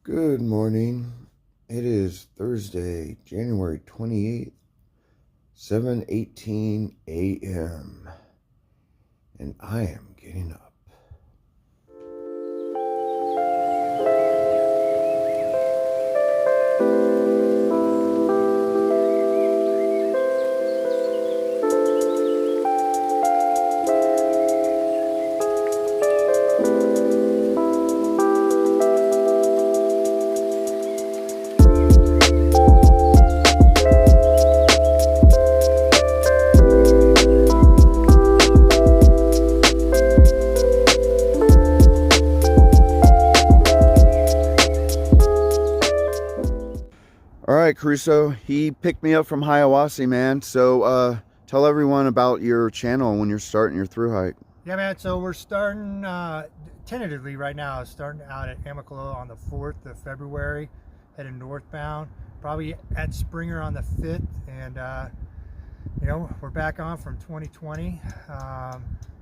Good morning. It is Thursday, January 28th, 7:18 a.m. and I am getting up. All right, Crusoe, he picked me up from Hiawassee, man. So tell everyone about your channel when you're starting your thru hike. Yeah, man, so we're starting tentatively right now, starting out at Amicaloa on the 4th of February, heading northbound, probably at Springer on the 5th, and you know, we're back on from 2020.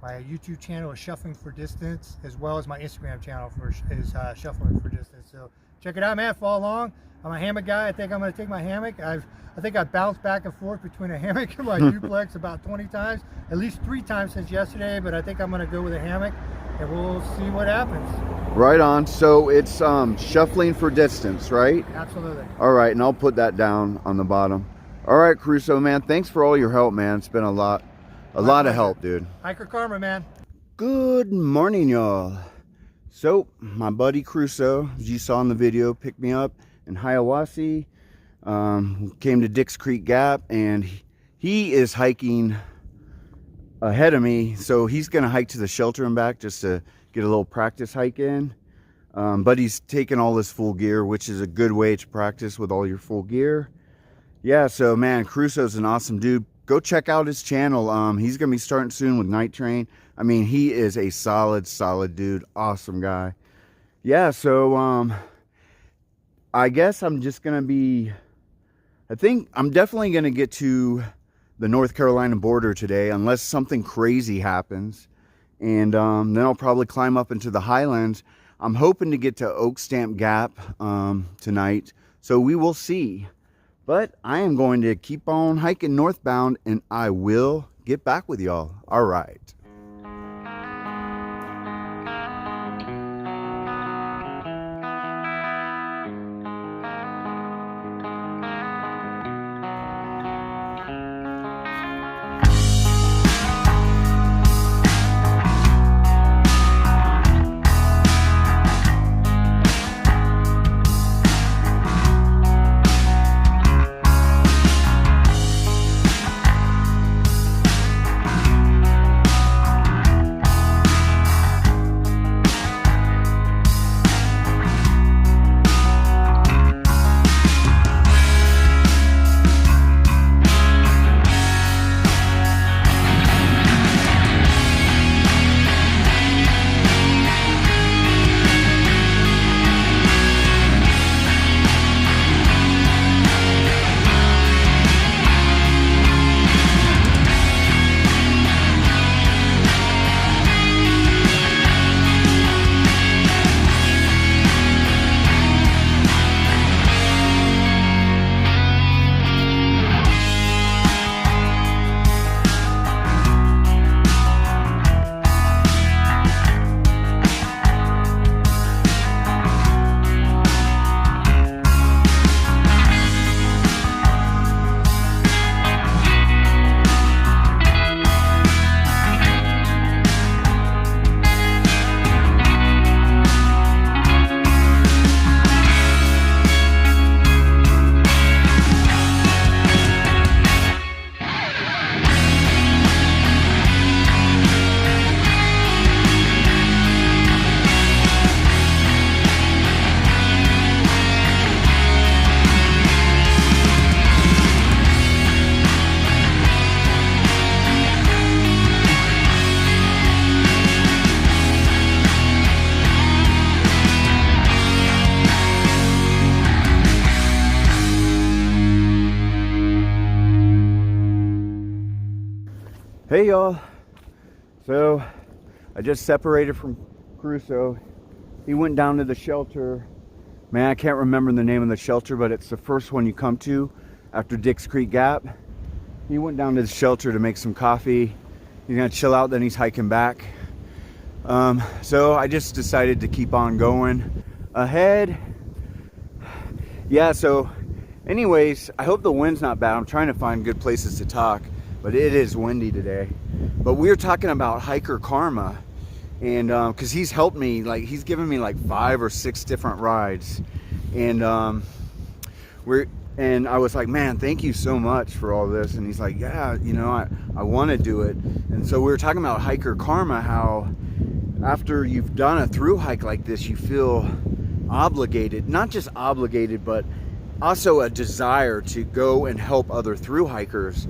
My YouTube channel is Shuffling for Distance, as well as my Instagram channel is Shuffling for Distance. So check it out, man. Follow along. I'm a hammock guy. I think I'm going to take my hammock. I think I've bounced back and forth between a hammock and my duplex about 20 times, at least 3 times since yesterday. But I think I'm going to go with a hammock, and we'll see what happens. Right on. So it's Shuffling for Distance, right? Absolutely. All right, and I'll put that down on the bottom. All right, Crusoe, man. Thanks for all your help, man. It's been a lot of help, dude. Hiker Karma, man. Good morning, y'all. So my buddy Crusoe, as you saw in the video, picked me up in Hiawassee. Came to Dix Creek Gap, and he is hiking ahead of me, so he's gonna hike to the shelter and back just to get a little practice hike in. But he's taking all his full gear, which is a good way to practice with all your full gear. Yeah, so man, Crusoe's an awesome dude. Go check out his channel. He's gonna be starting soon with Night Train. I mean, he is a solid dude. Awesome guy. Yeah, so I guess I'm just gonna be, I think I'm definitely gonna get to the North Carolina border today, unless something crazy happens. And then I'll probably climb up into the highlands. I'm hoping to get to Oak Stamp Gap tonight, so we will see. But I am going to keep on hiking northbound, and I will get back with y'all. All right. Hey y'all, so I just separated from Crusoe. He went down to the shelter Man, I can't remember the name of the shelter, but it's the first one you come to after Dix Creek Gap. He went down to the shelter to make some coffee. He's gonna chill out, then he's hiking back. So I just decided to keep on going ahead. Yeah, so anyways, I hope the wind's not bad. I'm trying to find good places to talk, but it is windy today. But we were talking about hiker karma, and because he's helped me, like he's given me like 5 or 6 different rides, and I was like, man, thank you so much for all this. And he's like, yeah, you know, I want to do it. And so we were talking about hiker karma, how after you've done a through hike like this, you feel obligated, not just obligated, but also a desire to go and help other through hikers,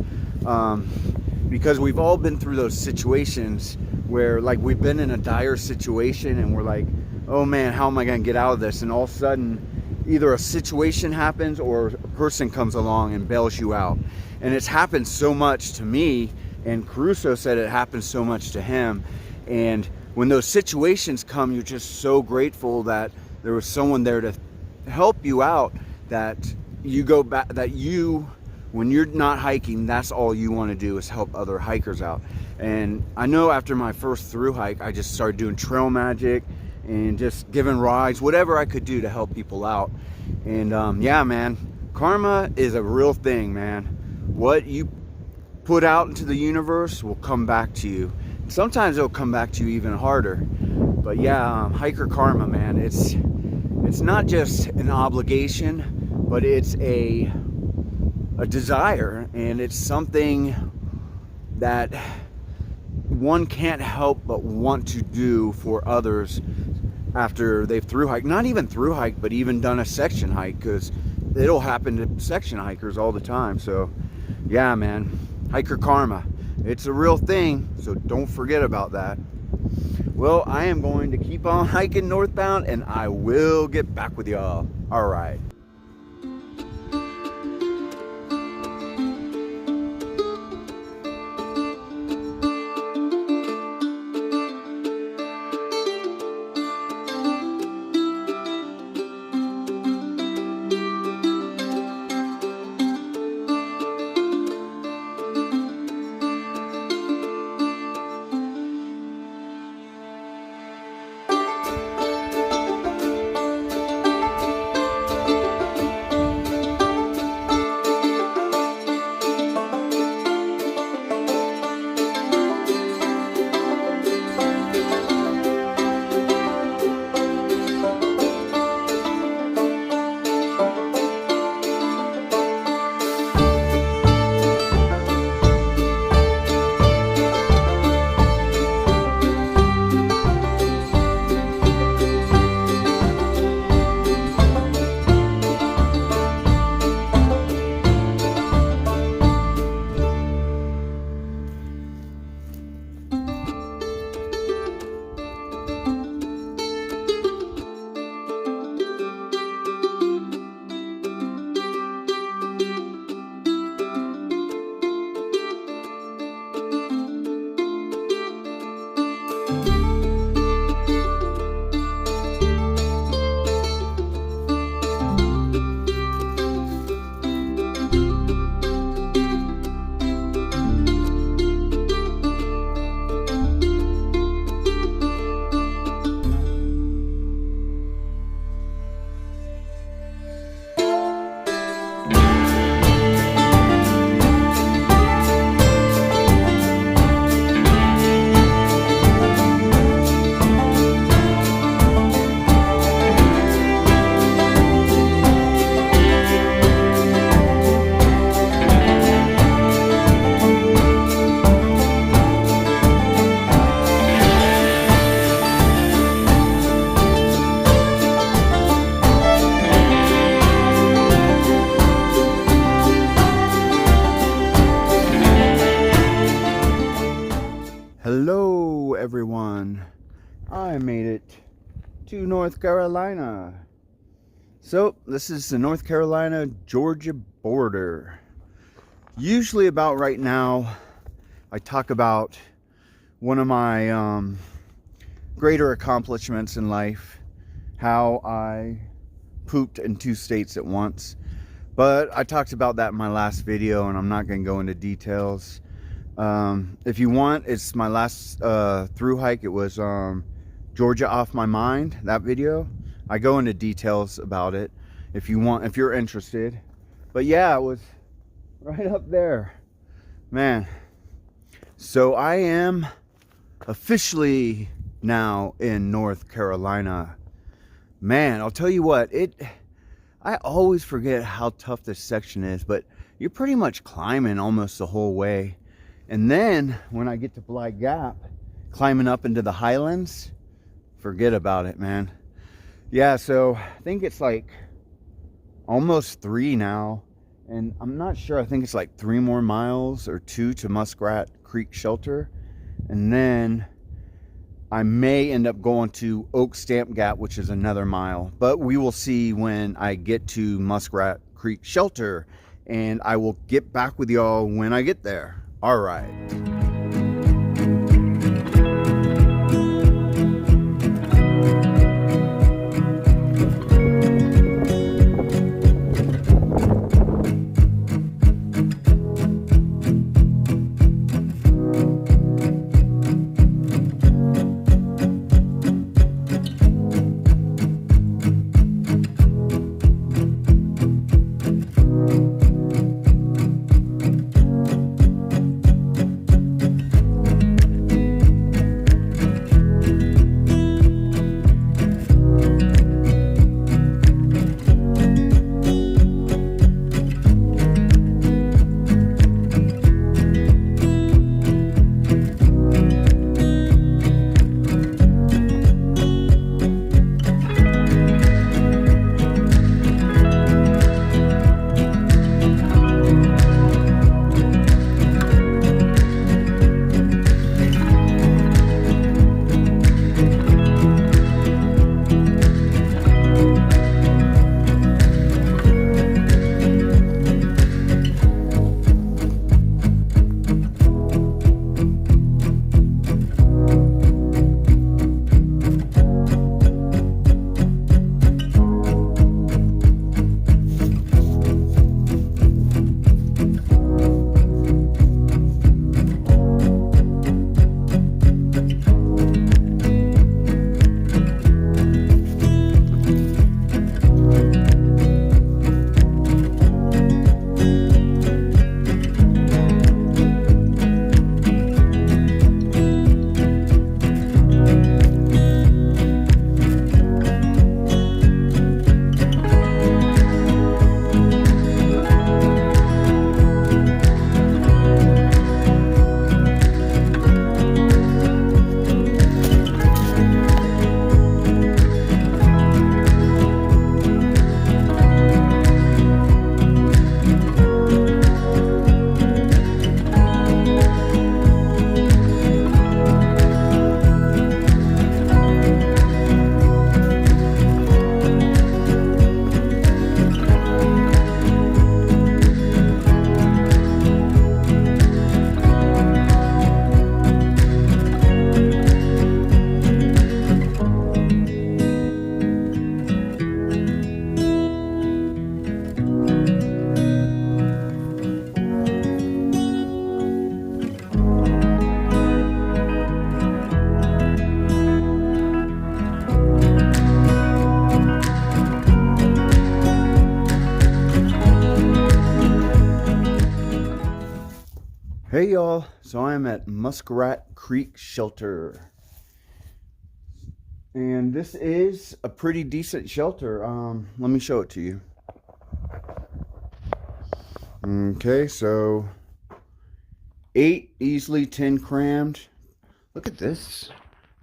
because we've all been through those situations where like we've been in a dire situation and we're like, oh man, how am I gonna get out of this? And all of a sudden either a situation happens or a person comes along and bails you out. And it's happened so much to me, and Crusoe said it happens so much to him. And when those situations come, you're just so grateful that there was someone there to help you out, that you go back, that you, when you're not hiking, that's all you want to do is help other hikers out. And I know after my first through hike, I just started doing trail magic and just giving rides, whatever I could do to help people out. And yeah, man, karma is a real thing, man. What you put out into the universe will come back to you. Sometimes it'll come back to you even harder. But yeah, hiker karma, man, it's not just an obligation, but it's a desire, and it's something that one can't help but want to do for others after they've through hiked, not even through hike, but even done a section hike, because it'll happen to section hikers all the time. So yeah, man, hiker karma, it's a real thing, so don't forget about that. Well, I am going to keep on hiking northbound, and I will get back with y'all. All right. Hello everyone, I made it to North Carolina. So this is the North Carolina Georgia border. Usually about right now I talk about one of my greater accomplishments in life, how I pooped in 2 states at once. But I talked about that in my last video, and I'm not going to go into details. If you want, it's my last through hike. It was Georgia Off My Mind, that video. I go into details about it if you want, if you're interested. But yeah, it was right up there, man. So I am officially now in North Carolina. Man, I'll tell you what, I always forget how tough this section is, but you're pretty much climbing almost the whole way. And then when I get to Bly Gap, climbing up into the highlands, forget about it, man. Yeah, so I think it's like almost 3 now, and I'm not sure. I think it's like 3 more miles or 2 to Muskrat Creek Shelter, and then I may end up going to Oak Stamp Gap, which is another mile. But we will see when I get to Muskrat Creek Shelter, and I will get back with y'all when I get there. All right. Hey y'all, so I'm at Muskrat Creek Shelter, and this is a pretty decent shelter. Let me show it to you. Okay, so 8 easily, 10 crammed. Look at this.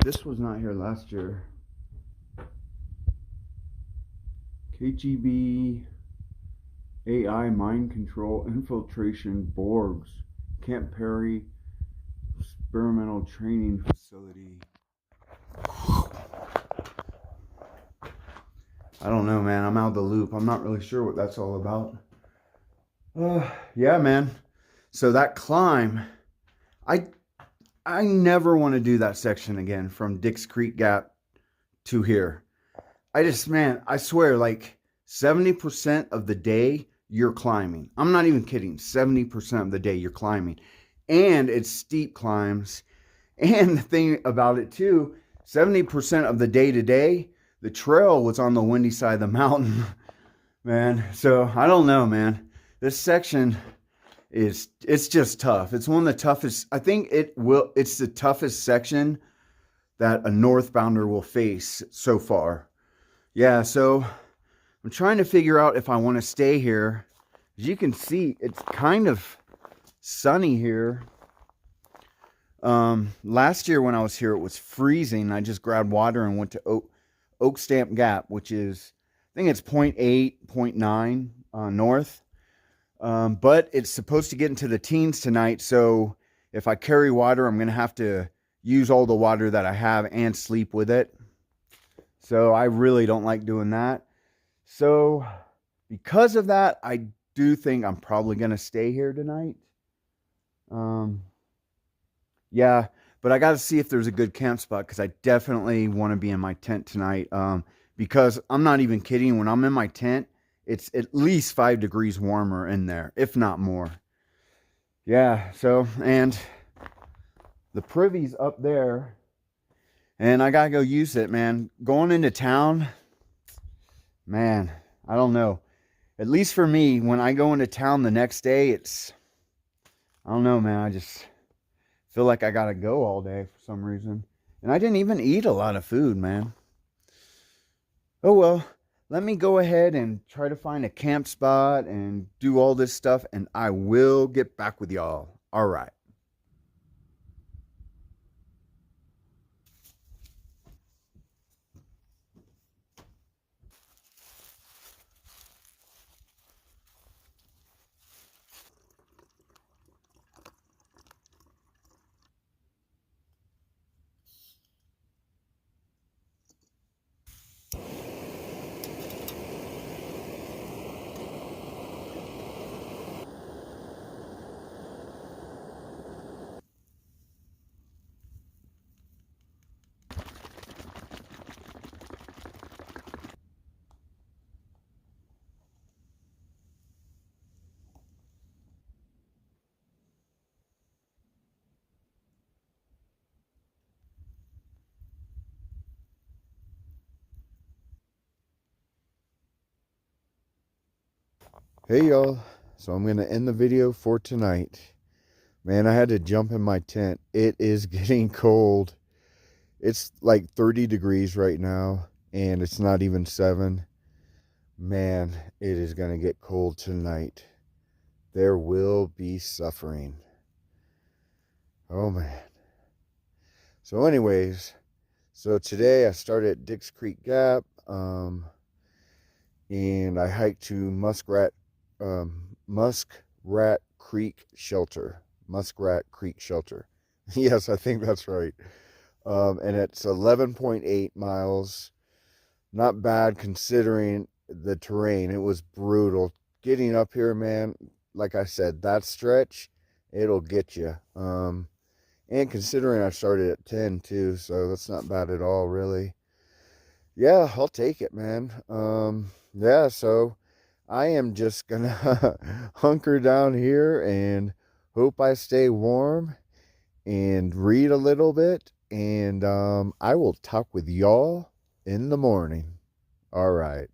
This was not here last year. KGB AI mind control infiltration Borgs. Camp Perry experimental training facility. I don't know, man. I'm out of the loop. I'm not really sure what that's all about. Yeah, man. So that climb, I never want to do that section again from Dix Creek Gap to here. Man, I swear, like, 70% of the day you're climbing. I'm not even kidding. 70% of the day you're climbing. And it's steep climbs. And the thing about it too, 70% of the day to day, the trail was on the windy side of the mountain, man. So I don't know, man. This section it's just tough. It's one of the toughest. I think it's the toughest section that a northbounder will face so far. Yeah, so I'm trying to figure out if I want to stay here. As you can see, it's kind of sunny here. Last year when I was here, it was freezing. I just grabbed water and went to Oak Stamp Gap, which is, I think it's 0.8, 0.9 north. But it's supposed to get into the teens tonight. So if I carry water, I'm going to have to use all the water that I have and sleep with it. So I really don't like doing that. So because of that, I do think I'm probably going to stay here tonight. Yeah, but I got to see if there's a good camp spot, because I definitely want to be in my tent tonight. Because I'm not even kidding. When I'm in my tent, it's at least 5 degrees warmer in there, if not more. Yeah, so, and the privy's up there, and I gotta go use it, man. Going into town, man, I don't know. At least for me, when I go into town the next day, I don't know, man. I just feel like I gotta go all day for some reason. And I didn't even eat a lot of food, man. Oh well, let me go ahead and try to find a camp spot and do all this stuff, and I will get back with y'all. All right. Hey y'all, so I'm going to end the video for tonight. Man, I had to jump in my tent. It is getting cold. It's like 30 degrees right now, and it's not even 7. Man, it is going to get cold tonight. There will be suffering. Oh man. So anyways, so today I started at Dix Creek Gap, and I hiked to Muskrat Creek Shelter. Muskrat Creek Shelter. Yes, I think that's right. And it's 11.8 miles. Not bad considering the terrain. It was brutal. Getting up here, man, like I said, that stretch, it'll get you. And considering I started at 10 too, so that's not bad at all, really. Yeah, I'll take it, man. Yeah, so I am just gonna hunker down here and hope I stay warm and read a little bit, and I will talk with y'all in the morning. All right.